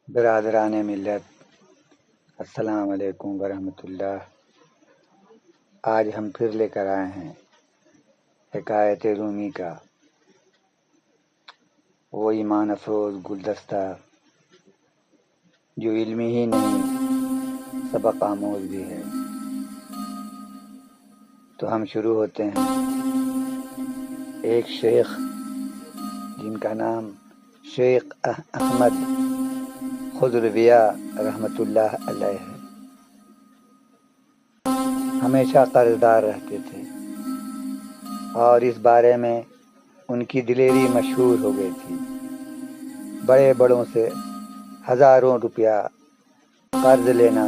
برادران ملت، السلام علیکم ورحمۃ اللہ۔ آج ہم پھر لے کر آئے ہیں حکایت رومی کا وہ ایمان افروز گلدستہ جو علمی ہی نہیں سبق آموز بھی ہے۔ تو ہم شروع ہوتے ہیں۔ ایک شیخ جن کا نام شیخ احمد خضرویہ رحمۃ اللہ علیہ ہے، ہمیشہ قرض دار رہتے تھے اور اس بارے میں ان کی دلیری مشہور ہو گئی تھی۔ بڑے بڑوں سے ہزاروں روپیہ قرض لینا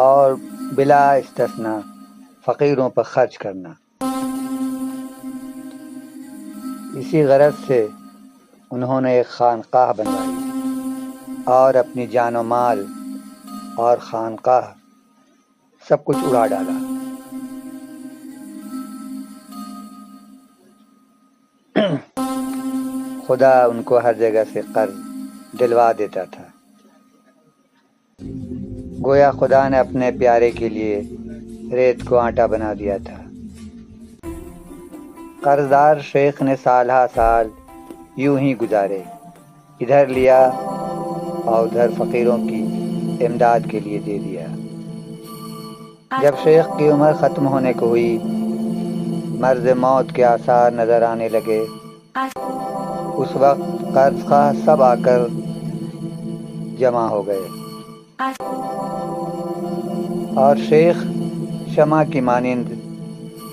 اور بلا استثنا فقیروں پر خرچ کرنا۔ اسی غرض سے انہوں نے ایک خانقاہ بنوائی اور اپنی جان و مال اور خانقاہ سب کچھ اڑا ڈالا۔ خدا ان کو ہر جگہ سے قرض دلوا دیتا تھا، گویا خدا نے اپنے پیارے کے لیے ریت کو آٹا بنا دیا تھا۔ قرضدار شیخ نے سال ہا سال یوں ہی گزارے، ادھر لیا اور ادھر فقیروں کی امداد کے لیے دے دیا۔ جب شیخ کی عمر ختم ہونے کو ہوئی، مرض موت کے آثار نظر آنے لگے، اس وقت قرض خواہ سب آ کر جمع ہو گئے اور شیخ شمع کی مانند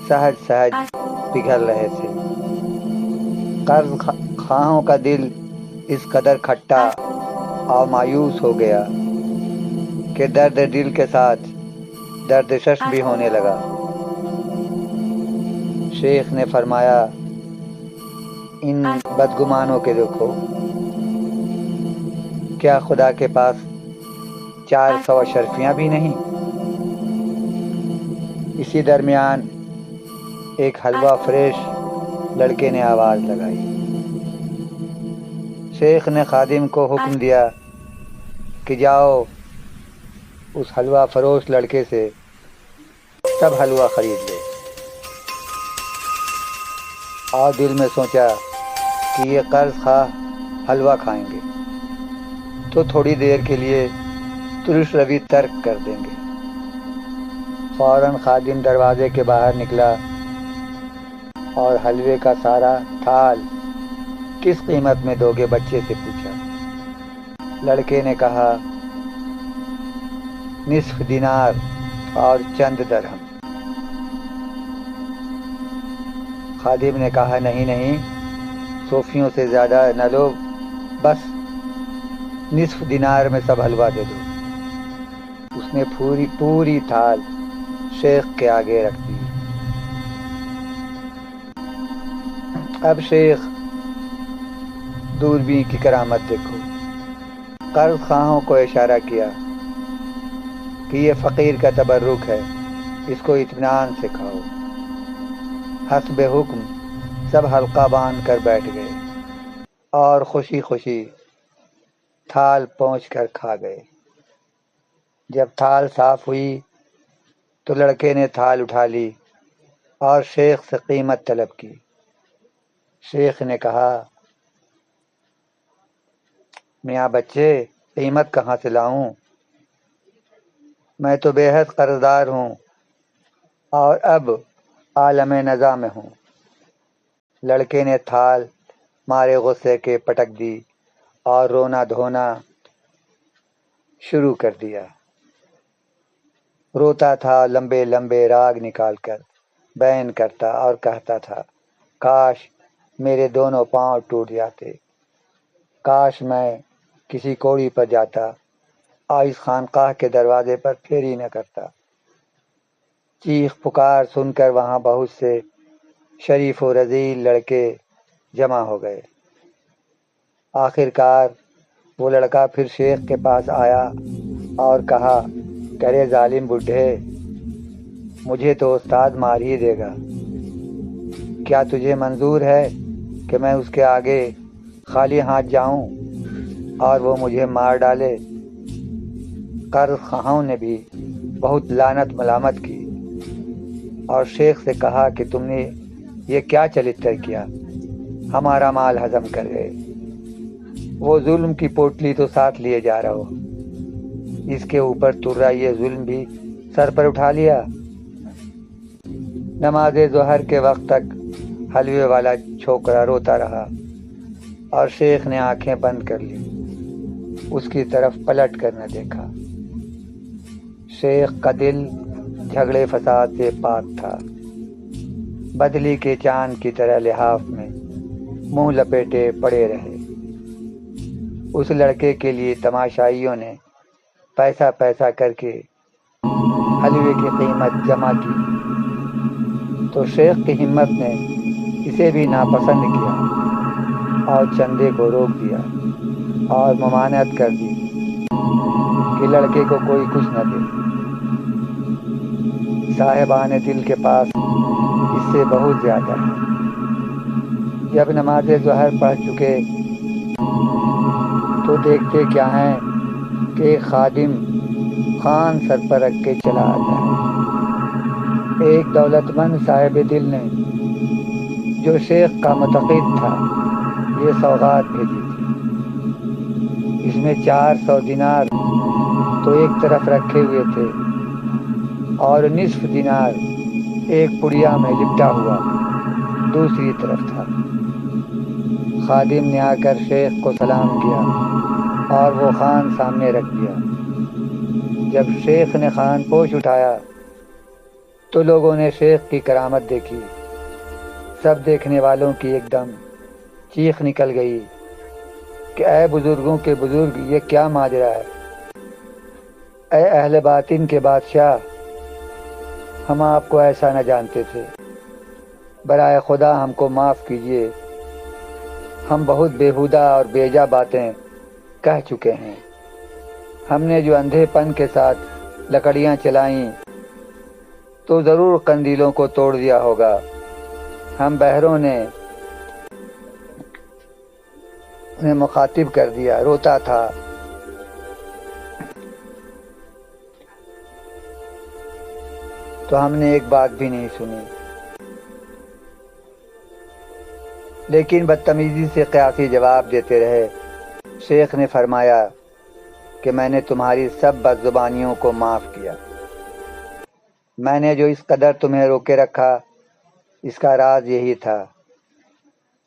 سہج سہج پگھل رہے تھے۔ قرض خواہوں کا دل اس قدر کھٹا اور مایوس ہو گیا کہ درد دل کے ساتھ درد شش بھی ہونے لگا۔ شیخ نے فرمایا، ان بدگمانوں کے دیکھو، کیا خدا کے پاس 400 اشرفیاں بھی نہیں؟ اسی درمیان ایک حلوہ فریش لڑکے نے آواز لگائی۔ شیخ نے خادم کو حکم دیا کہ جاؤ اس حلوہ فروش لڑکے سے سب حلوہ خرید لے، اور دل میں سوچا کہ یہ قرض خواہ حلوہ کھائیں گے تو تھوڑی دیر کے لیے ترش روی ترک کر دیں گے۔ فوراً خادم دروازے کے باہر نکلا اور حلوے کا سارا تھال کس قیمت میں دو گے بچے سے پوچھا۔ لڑکے نے کہا 1/2 دینار اور چند درہم۔ خادم نے کہا نہیں، صوفیوں سے زیادہ نہ لو، بس 1/2 دینار میں سب حلوہ دے دو۔ اس نے پوری تھال شیخ کے آگے رکھ دی۔ اب شیخ دوربین کی کرامت دیکھو۔ قرض خواہوں کو اشارہ کیا کہ یہ فقیر کا تبرک ہے، اس کو اطمینان سے کھاؤ۔ حسب حکم سب حلقہ باندھ کر بیٹھ گئے اور خوشی خوشی تھال پہنچ کر کھا گئے۔ جب تھال صاف ہوئی تو لڑکے نے تھال اٹھا لی اور شیخ سے قیمت طلب کی۔ شیخ نے کہا، میاں بچے، قیمت کہاں سے لاؤں؟ میں تو بے حد قرضدار ہوں اور اب عالم نزا میں ہوں۔ لڑکے نے تھال مارے غصے کے پٹک دی اور رونا دھونا شروع کر دیا۔ روتا تھا، لمبے لمبے راگ نکال کر بیان کرتا اور کہتا تھا، کاش میرے دونوں پاؤں ٹوٹ جاتے، کاش میں کسی کوڑی پر جاتا اور اس خانقاہ کے دروازے پر پھیری نہ کرتا۔ چیخ پکار سن کر وہاں بہت سے شریف و رذیل لڑکے جمع ہو گئے۔ آخر کار وہ لڑکا پھر شیخ کے پاس آیا اور کہا کہ ارے ظالم بڈھے، مجھے تو استاد مار ہی دے گا، کیا تجھے منظور ہے کہ میں اس کے آگے خالی ہاتھ جاؤں؟ اور وہ مجھے مار ڈالے۔ قرض خواہوں نے بھی بہت لعنت ملامت کی اور شیخ سے کہا کہ تم نے یہ کیا چلتر کیا، ہمارا مال ہضم کر گئے، وہ ظلم کی پوٹلی تو ساتھ لیے جا رہا ہو، اس کے اوپر ترا یہ ظلم بھی سر پر اٹھا لیا۔ نماز ظہر کے وقت تک حلوے والا چھوکرا روتا رہا اور شیخ نے آنکھیں بند کر لی، اس کی طرف پلٹ کر نہ دیکھا۔ شیخ کا دل جھگڑے فساد سے پاک تھا، بدلی کے چاند کی طرح لحاف میں منہ لپیٹے پڑے رہے۔ اس لڑکے کے لیے تماشائیوں نے پیسہ پیسہ کر کے حلوے کی قیمت جمع کی، تو شیخ کی ہمت نے اسے بھی ناپسند کیا اور چندے کو روک دیا اور ممانعت کر دی کہ لڑکے کو کوئی کچھ نہ دے۔ صاحبان دل کے پاس اس سے بہت زیادہ ہے۔ جب نماز ظہر پڑھ چکے تو دیکھتے کیا ہیں کہ ایک خادم خوان سر پر رکھ کے چلا آتا ہے۔ ایک دولت مند صاحب دل نے جو شیخ کا متقد تھا یہ سوغات بھیجی تھی۔ اس میں 400 دینار تو ایک طرف رکھے ہوئے تھے اور نصف دینار ایک پڑیا میں لپٹا ہوا دوسری طرف تھا۔ خادم نے آ کر شیخ کو سلام کیا اور وہ خوان سامنے رکھ دیا۔ جب شیخ نے خوان پوش اٹھایا تو لوگوں نے شیخ کی کرامت دیکھی۔ سب دیکھنے والوں کی ایک دم چیخ نکل گئی کہ اے بزرگوں کے بزرگ، یہ کیا ماجرا ہے؟ اے اہل باطن کے بادشاہ، ہم آپ کو ایسا نہ جانتے تھے، برائے خدا ہم کو معاف کیجیے، ہم بہت بےہودہ اور بیجا باتیں کہہ چکے ہیں۔ ہم نے جو اندھے پن کے ساتھ لکڑیاں چلائیں تو ضرور قندیلوں کو توڑ دیا ہوگا۔ ہم بہروں نے انہیں مخاطب کر دیا، روتا تھا۔ تو ہم نے ایک بات بھی نہیں سنی، لیکن بدتمیزی سے قیاسی جواب دیتے رہے۔ شیخ نے فرمایا کہ میں نے تمہاری سب بد زبانیوں کو معاف کیا۔ میں نے جو اس قدر تمہیں روکے رکھا اس کا راز یہی تھا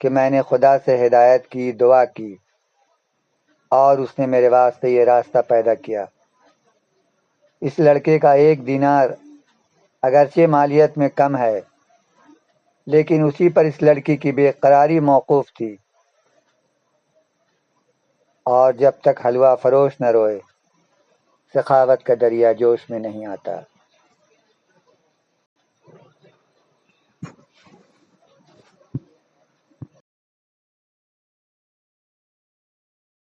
کہ میں نے خدا سے ہدایت کی دعا کی اور اس نے میرے واسطے یہ راستہ پیدا کیا۔ اس لڑکے کا 1 دینار اگرچہ مالیت میں کم ہے، لیکن اسی پر اس لڑکی کی بے قراری موقوف تھی، اور جب تک حلوہ فروش نہ روئے سخاوت کا دریا جوش میں نہیں آتا۔